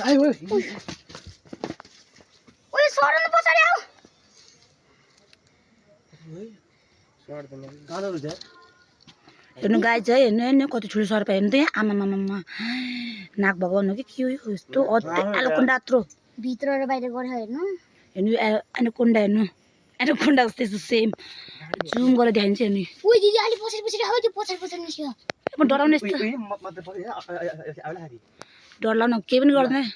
आइ ओइ ओइ सरन पछाडी आऊ हेर्नु गाई चाहिँ हेर्नु कति ठुलो सर्प हेर्नु त आमा नाग भगवान हो कि के हो यस्तो एनाकोन्डा यत्रो भित्र र बाहिर गरेर हेर्नु हेर्नु एनाकोन्डा हेर्नु एनाकोन्डा जस्तै सेम जुम गरेर देखाइन्छ हेर्नु ओइ दिदी अलि पछाडी आऊ त्यो पछाडी निस्क्यो म डराउने यस्तो डर लाग्न केही पनि गर्दैन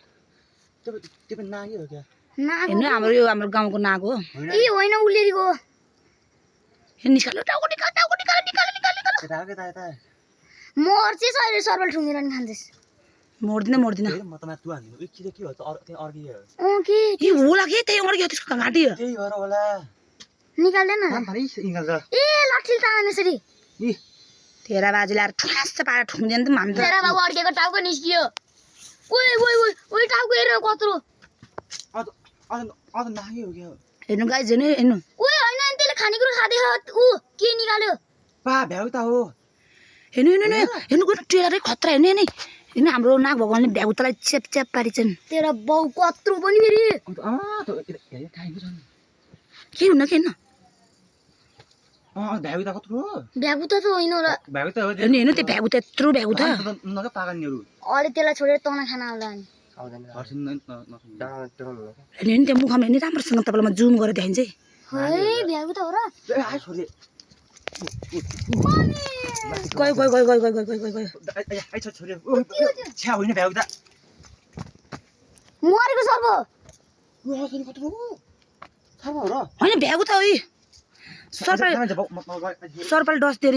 नाग हेर्नु हाम्रो गाउँको नाग हो ए होइन उलेरीको निकाल्नु टाउको निकाल मर चाहिँ सहिले सर्बल ठुङ्गेर नि खान्छस् मर्दिन के ए होला के त्यही अड्क्यो त्यसको घाँटी हो निकाल्दैन ए लाठी तान यसरी तेरा बाजुले आएर ठुलास पाएर ठुङ्दैन त हामी तेरा बाबु अड्केको टाउको निस्कियो ओइ ओइ ओइ ओइ टाउको हेर कत्रो हेर्नु गाई हेर्नु हेर्नु ओइ होइन नि त्यसले खानेकुरा खाँदै ऊ के निकाल्यो हेर्नु हेर्नु टेलरै खतरा हेर्नु हेर्नु हेर्नु हाम्रो नाग भगवान्ले भ्याउतालाई च्याप पारिछन् तेरा बाउ कत्रो पनि फेरि के हुन के हेर्नु भ्यागुता त होइन र हेर्नु हेर्नु त्यो भ्यागुता यत्रो भ्यागुता अहिले त्यसलाई छोडेर तँलाई खाना आउला नि हेर्नु त्यो मुखमा हेर्नु राम्रोसँग तपाईँलाई म जुम गरेर देखाइन्छ है भ्यागुता हो र गयो मरेको सर्प होइन भ्यागुता हो सर्पले डस दिएर